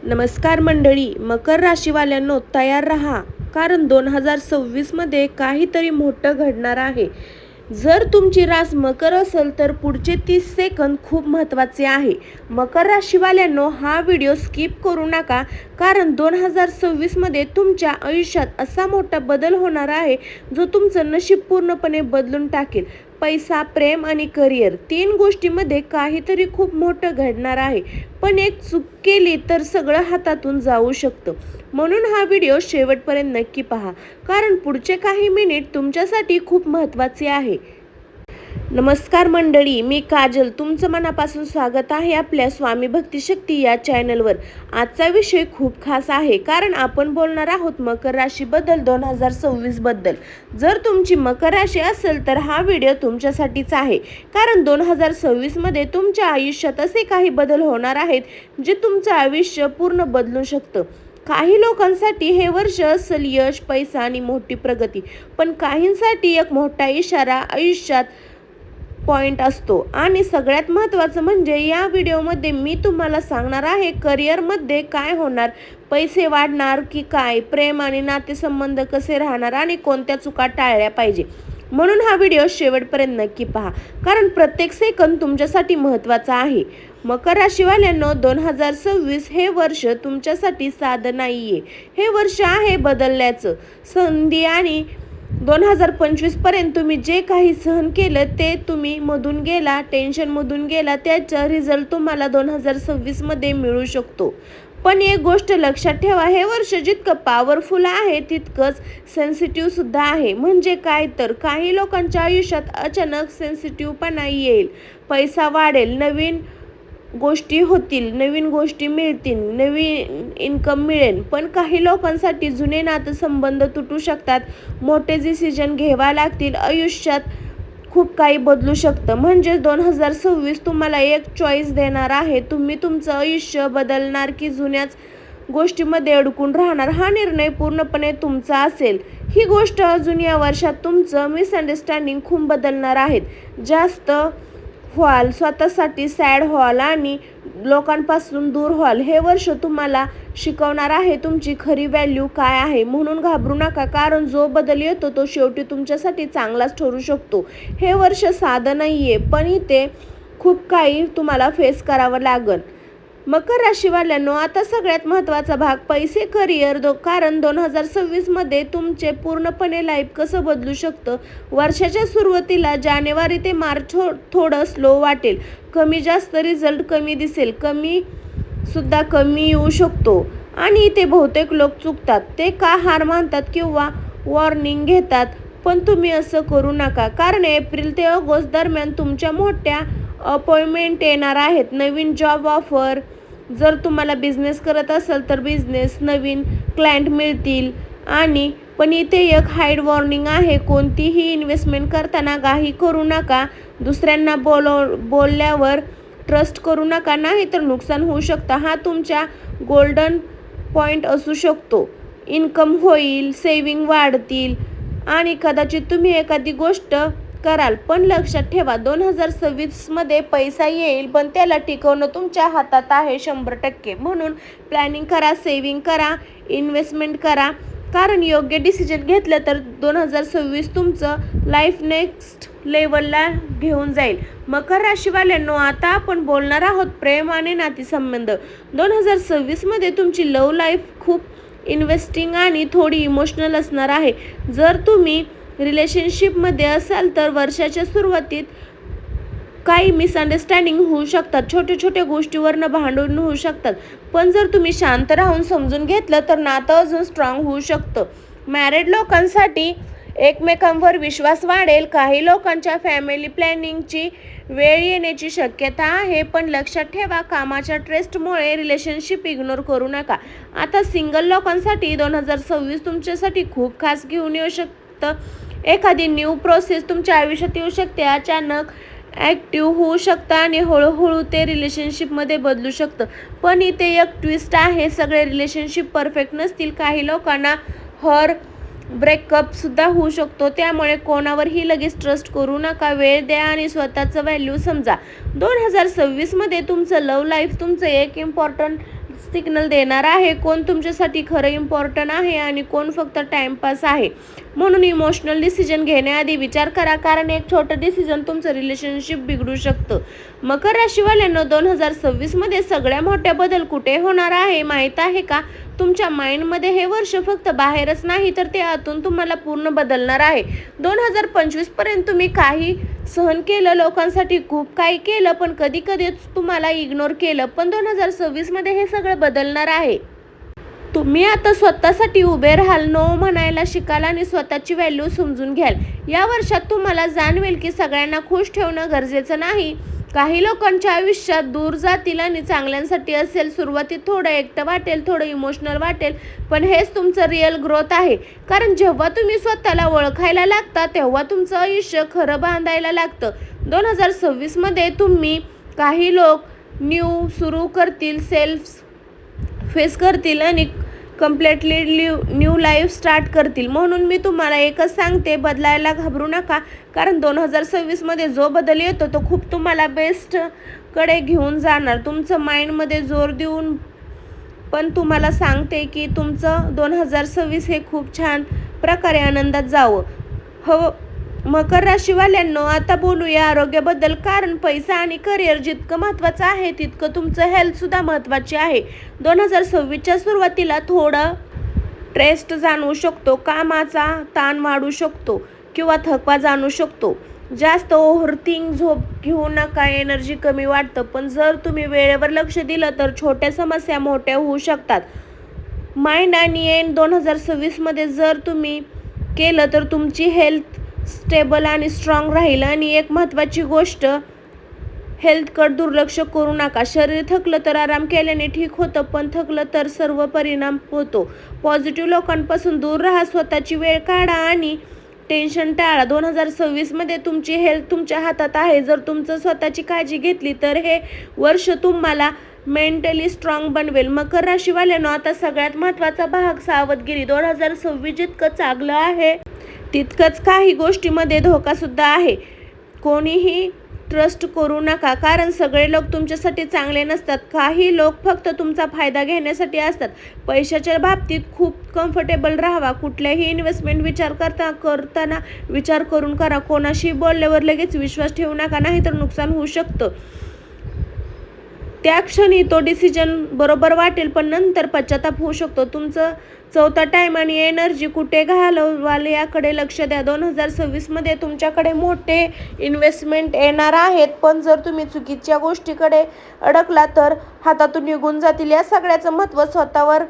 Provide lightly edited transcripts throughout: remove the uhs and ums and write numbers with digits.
नमस्कार मंडळी, मकर राशीवाल्यांनो तयार रहा, कारण 2026 मध्ये काहीतरी मोठं घडणार आहे. जर तुमची रास मकर असेल तर पुढचे 30 सेकंद खूप महत्त्वाचे आहे. मकर राशीवाल्यांनो हा व्हिडिओ स्किप करू नका, कारण 2026 मध्ये तुमच्या आयुष्यात असा मोठा बदल होणार आहे जो तुमचं नशीब पूर्णपणे बदलून टाकेल. पैसा, प्रेम आणि करिअर, 3 गोष्टींमध्ये काहीतरी खूप मोठं घडणार आहे. पण एक चूक केली तर सगळं हातातून जाऊ शकतं. म्हणून हा व्हिडिओ शेवटपर्यंत नक्की पहा, कारण पुढचे काही मिनिट तुमच्यासाठी खूप महत्त्वाचे आहे. नमस्कार मंडळी, मी काजल तुमचं मनापासून स्वागत आहे आपल्या स्वामी भक्ती शक्ती या चॅनलवर. आजचा विषय खूप खास आहे, कारण आपण बोलणार आहोत मकर राशीबद्दल, 2026 बद्दल. जर तुमची मकर राशी असेल तर हा व्हिडिओ तुमच्यासाठीच आहे, कारण 2026 मध्ये तुमच्या आयुष्यात असे काही बदल होणार आहेत जे तुमचं आयुष्य पूर्ण बदलू शकतं. काही लोकांसाठी हे वर्ष असेल यश, पैसा आणि मोठी प्रगती, पण काहींसाठी एक मोठा इशारा आयुष्यात पॉइंट असतो. आणि सगळ्यात महत्त्वाचं म्हणजे या व्हिडिओमध्ये मी तुम्हाला सांगणार आहे करिअरमध्ये काय होणार, पैसे वाढणार की काय, प्रेम आणि नातेसंबंध कसे राहणार आणि कोणत्या चुका टाळल्या पाहिजे. म्हणून हा व्हिडिओ शेवटपर्यंत नक्की पहा, कारण प्रत्येक सेकंद तुमच्यासाठी महत्त्वाचा आहे. मकर राशीवाल्यांनो, 2026 हे वर्ष तुमच्यासाठी साधं नाहीये. हे वर्ष आहे बदलण्याचं संधी. आणि 2025 पर्यंत तुम्ही जे काही सहन केलं ते तुम्ही मधून गेला, टेन्शन मधून गेला, त्याचा रिझल्ट तुम्हाला 2026 मध्ये मिळू शकतो. पण एक गोष्ट लक्षात ठेवा, हे वर्ष जितकं पॉवरफुल आहे तितकंच सेन्सिटिव्ह सुद्धा आहे. म्हणजे काय तर काही लोकांच्या आयुष्यात अचानक सेन्सिटिव्हपणा येईल, पैसा वाढेल, नवीन गोष्टी होतील, नवीन गोष्टी मिळतील, नवीन इन्कम मिळेल. पण काही लोकांसाठी जुने नातेसंबंध तुटू शकतात, मोठे डिसिजन घ्यावे लागतील, आयुष्यात खूप काही बदलू शकतं. म्हणजे 2026 तुम्हाला एक चॉईस देणार आहे, तुम्ही तुमचं आयुष्य बदलणार की जुन्याच गोष्टीमध्ये अडकून राहणार. हा निर्णय पूर्णपणे तुमचा असेल. ही गोष्ट अजून या वर्षात तुमचं मिसअंडरस्टँडिंग खूप बदलणार आहेत. जास्त व्हाल, स्वतःसाठी सॅड व्हाल आणि लोकांपासून दूर व्हाल. हे वर्ष तुम्हाला शिकवणार आहे तुमची खरी व्हॅल्यू काय आहे. म्हणून घाबरू नका, कारण जो बदल येतो तो शेवटी तुमच्यासाठी चांगलाच ठरू शकतो. हे वर्ष साधं नाहीये, पण इथे खूप काही तुम्हाला फेस करावं लागेल. मकर राशीवाल्यांनो, आता सगळ्यात महत्त्वाचा भाग पैसे, करिअर. कारण 2026 मध्ये तुमचे पूर्णपणे लाईफ कसं बदलू शकतं. वर्षाच्या सुरुवातीला जानेवारी ते मार्च थोडं स्लो वाटेल, कमी जास्त रिझल्ट कमी दिसेल, कमी येऊ शकतो. आणि इथे बहुतेक लोक चुकतात, ते का हार मानतात किंवा वॉर्निंग घेतात. पण तुम्ही असं करू नका, कारण एप्रिल ते ऑगस्ट दरम्यान तुमच्या मोठ्या अपॉइंटमेंट येणार आहेत. नवीन जॉब ऑफर, जर तुम्हाला बिझनेस करत असाल तर बिझनेस, नवीन क्लायंट मिळतील. आणि पण इथे एक हाईड वॉर्निंग आहे, कोणतीही इन्व्हेस्टमेंट करताना घाई करू नका. दुसऱ्यांना बोलल्यावर ट्रस्ट करू नका, नाही तर नुकसान होऊ शकतं. हा तुमच्या गोल्डन पॉईंट असू शकतो. इन्कम होईल, सेविंग वाढतील आणि कदाचित तुम्ही एखादी गोष्ट कराल. पण लक्षात ठेवा, 2026 मध्ये पैसा येईल, पण त्याला टिकवणं तुमच्या हातात आहे 100%. म्हणून प्लॅनिंग करा, सेविंग करा, इन्व्हेस्टमेंट करा, कारण योग्य डिसिजन घेतलं तर 2026 तुमचं लाईफ नेक्स्ट लेवलला घेऊन जाईल. मकर राशीवाल्यांनो, आता आपण बोलणार आहोत प्रेम आणि नातेसंबंध. 2026 मध्ये तुमची लव्ह लाईफ खूप इन्व्हेस्टिंग आणि थोडी इमोशनल असणार आहे. जर तुम्ही रिलेशनशिपमध्ये असाल तर वर्षाच्या सुरुवातीत काही मिसअंडरस्टँडिंग होऊ शकतात, छोट्या छोट्या गोष्टीवरनं भांडण होऊ शकतात. पण जर तुम्ही शांत राहून समजून घेतलं तर नातं अजून स्ट्रॉंग होऊ शकतं. मॅरिड लोकांसाठी एकमेकांवर विश्वास वाढेल. काही लोकांच्या फॅमिली प्लॅनिंगची वेळ येण्याची शक्यता आहे, पण लक्षात ठेवा, कामाच्या स्ट्रेसमुळे रिलेशनशिप इग्नोर करू नका. आता सिंगल लोकांसाठी 2026 तुमच्यासाठी खूप खास घेऊन येऊ शकतं. एखादी न्यू प्रोसेस तुमच्या आयुष्यात येऊ शकते, अचानक ॲक्टिव्ह होऊ शकतं आणि हळूहळू ते रिलेशनशिपमध्ये बदलू शकतं. पण इथे एक ट्विस्ट आहे, सगळे रिलेशनशिप परफेक्ट नसतील. काही लोकांना ब्रेकअप सुद्धा होऊ शकतो. त्यामुळे कोणावरही लगेच ट्रस्ट करू नका. वेळ द्या आणि स्वतःचं व्हॅल्यू समजा. 2026 मध्ये तुमचं लव्ह लाईफ तुमचं एक इम्पॉर्टंट सिग्नल देणार आहे, कोण तुमच्यासाठी खरं इम्पॉर्टंट आहे आणि कोण फक्त टाइमपास आहे. म्हणून इमोशनल डिसिजन घेण्याआधी विचार करा, कारण एक छोटं डिसिजन तुमचं रिलेशनशिप बिघडू शकतं. मकर राशीवाल्यांनो, 2026 मध्ये सगळ्या मोठ्या बदल कुठे होणार आहे माहीत आहे का? तुमच्या माइंडमध्ये. हे वर्ष फक्त बाहेरच नाही तर ते आतून तुम्हाला पूर्ण बदलणार आहे. 2025 पर्यंत तुम्ही काही सहन केलं, लोकांसाठी खूप काही केलं, पण कधी कधीच तुम्हाला इग्नोर केलं. पण 2026 मध्ये हे सगळं बदलणार आहे. तुम्ही आता स्वतःसाठी उभे राहाल, नो म्हणायला शिकाल आणि स्वतःची व्हॅल्यू समजून घ्याल. या वर्षात तुम्हाला जाणवेल की सगळ्यांना खुश ठेवणं गरजेचं नाही. काही लोकांच्या आयुष्यात दूर जातील आणि चांगल्यांसाठी असेल. सुरुवातीत थोडं एकटं वाटेल, थोडं इमोशनल वाटेल, पण हेच तुमचं रिअल ग्रोथ आहे. कारण जेव्हा तुम्ही स्वतःला ओळखायला लागता तेव्हा तुमचं आयुष्य खरं बांधायला लागतं. 2026 मध्ये तुम्ही काही लोक न्यू सुरू करतील, सेल्फ फेस करतील आणि कम्प्लिटली न्यू लाईफ स्टार्ट करतील. म्हणून मी तुम्हाला एकच सांगते, बदलायला घाबरू नका, कारण 2026 मध्ये जो बदल येतो तो खूप तुम्हाला बेस्ट कडे घेऊन जाणार. तुमचं माइंडमध्ये जोर देऊन पण तुम्हाला सांगते की तुमचं 2026 हे खूप छान प्रकारे आनंदात जावं. मकर राशीवाल्यांनो, आता बोलूया आरोग्याबद्दल, कारण पैसा आणि करिअर जितकं महत्त्वाचं आहे तितकं तुमचं हेल्थ सुद्धा महत्त्वाची आहे. 2026च्या सुरुवातीला थोडं स्ट्रेस जाणवू शकतो, कामाचा ताण वाढू शकतो किंवा थकवा जाणवू शकतो. जास्त ओव्हरथिंक झोप घेऊ नका, एनर्जी कमी वाटतं. पण जर तुम्ही वेळेवर लक्ष दिलं तर छोट्या समस्या मोठ्या होऊ शकतात. माइंड आणि एंड 2026 मध्ये जर तुम्ही केलं तर तुमची हेल्थ स्टेबल आणि स्ट्रॉंग राहील. आणि एक महत्त्वाची गोष्ट, हेल्थकडे दुर्लक्ष करू नका. शरीर थकलं तर आराम केल्याने ठीक होतं, पण थकलं तर सर्व परिणाम होतो. पॉझिटिव्ह लोकांपासून दूर राहा, स्वतःची वेळ काढा आणि टेन्शन टाळा. 2026 मध्ये तुमची हेल्थ तुमच्या हातात आहे. जर तुमचं स्वतःची काळजी घेतली तर हे वर्ष तुम्हाला मेंटली स्ट्रॉंग बनवेल. मकर राशीवाल्यांनो, आता सगळ्यात महत्त्वाचा भाग सावधगिरी. 2026 जितकं चांगलं आहे तितकंच काही गोष्टीमध्ये धोका सुद्धा आहे. कोणीही ट्रस्ट करू नका, कारण सगळे लोक तुमच्यासाठी चांगले नसतात. काही लोक फक्त तुमचा फायदा घेण्यासाठी असतात. पैशाच्या बाबतीत खूप कम्फर्टेबल राहावा. कुठल्याही इन्व्हेस्टमेंट करताना विचार करून करा. कोणाशी बोलल्यावर लगेच विश्वास ठेवू नका, नाहीतर नुकसान होऊ शकतं. त्या क्षणी तो डिसिजन बरोबर वाटेल, पण नंतर पश्चाताप होऊ शकतो. तुमचं चौथा टाइम आणि एनर्जी कुठे घालवाल याकडे लक्ष द्या. 2026 मध्ये तुमच्याकडे मोठे इन्व्हेस्टमेंट येणार आहेत, पण जर तुम्ही चुकीच्या गोष्टीकडे अडकला तर हातातून निघून जातील. या सगळ्याचं महत्त्व स्वतःवर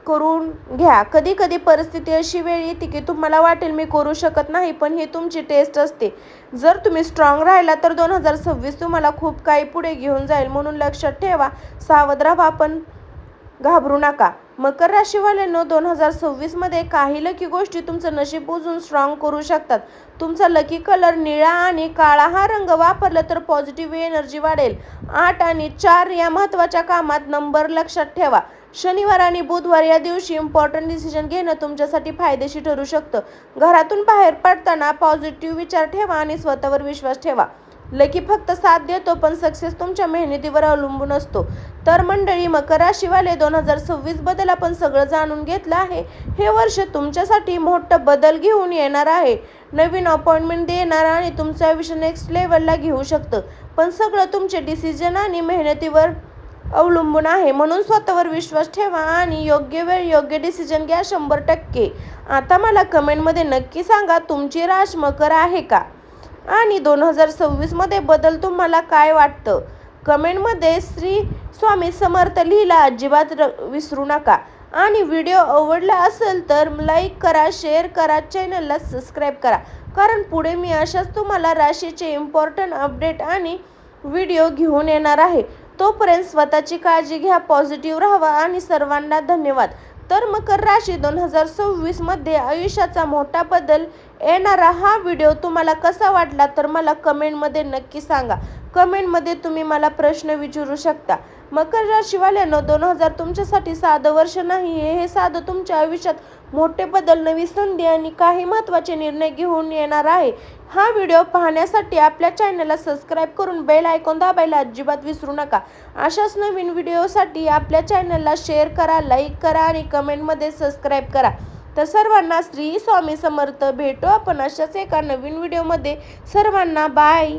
करून घ्या. कधी कधी परिस्थिती अशी वेळ येते की तुम्हाला वाटेल मी करू शकत नाही, पण ही तुमची टेस्ट असते. जर तुम्ही स्ट्रॉंग राहिला तर 2026 तुम्हाला खूप काही पुढे घेऊन जाईल. म्हणून लक्षात ठेवा, सावध राहा, पण घाबरू नका. मकर राशीवाल्यांनो, 2026 मध्ये काही लकी गोष्टी तुमचं नशीब अजून स्ट्रॉंग करू शकतात. तुमचा लकी कलर निळा आणि काळा हा रंग वापरला तर पॉझिटिव्ह एनर्जी वाढेल. 8 आणि 4 या महत्त्वाच्या कामात नंबर लक्षात ठेवा. शनिवार आणि बुधवार या दिवशी इम्पॉर्टंट डिसिजन घेणं तुमच्यासाठी फायदेशीर ठरू शकतं. घरातून बाहेर पडताना पॉझिटिव्ह विचार ठेवा आणि स्वतःवर विश्वास ठेवा. लकी फक्त साथ देतो, पण सक्सेस तुमच्या मेहनतीवर अवलंबून असतो. तर मंडळी, मकर राशीवाले, 2026 बद्दल आपण सगळं जाणून घेतलं आहे. हे वर्ष तुमच्यासाठी मोठं बदल घेऊन येणार आहे. नवीन अपॉइंटमेंट देणार आणि तुमचं आयुष्य नेक्स्ट लेवलला घेऊ शकतं. पण सगळं तुमचे डिसिजन आणि मेहनतीवर अवलंबून आहे. म्हणून स्वतःवर विश्वास ठेवा आणि योग्य वेळ योग्य डिसिजन घ्या 100%. आता मला कमेंटमध्ये नक्की सांगा, तुमची राशी मकर आहे का? आणि 2026 मध्ये बदल तुम्हाला काय वाटतं? कमेंटमध्ये श्री स्वामी समर्थ लिहिला अजिबात विसरू नका. आणि व्हिडिओ आवडला असेल तर लाईक करा, शेअर करा, चॅनलला सबस्क्राईब करा, कारण पुढे मी अशाच तुम्हाला राशीचे इम्पॉर्टंट अपडेट आणि व्हिडिओ घेऊन येणार आहे. तोपर्यंत स्वतःची काळजी घ्या, पॉझिटिव्ह राहा आणि सर्वांना धन्यवाद. तर मकर राशी, 2026 मध्ये आयुष्याचा मोठा बदल येणारा हा व्हिडिओ तुम्हाला कसा वाटला तर मला कमेंटमध्ये नक्की सांगा. कमेंटमध्ये तुम्ही मला प्रश्न विचारू शकता. मकर राशीवाल्यांनो, 2000 तुमच्यासाठी साधं वर्ष नाही आहे. हे साधं तुमच्या आयुष्यात मोठे बदल, नवी संधी आणि काही महत्त्वाचे निर्णय घेऊन येणार आहे. हा व्हिडिओ पाहण्यासाठी आपल्या चॅनलला सबस्क्राईब करून बेल आयकॉन दाबायला अजिबात विसरू नका. अशाच नवीन व्हिडिओसाठी आपल्या चॅनलला शेअर करा, लाईक करा आणि कमेंटमध्ये सबस्क्राईब करा. तर सर्वांना श्री स्वामी समर्थ. भेटू आपण अशाच एका नवीन व्हिडिओमध्ये. सर्वांना बाय.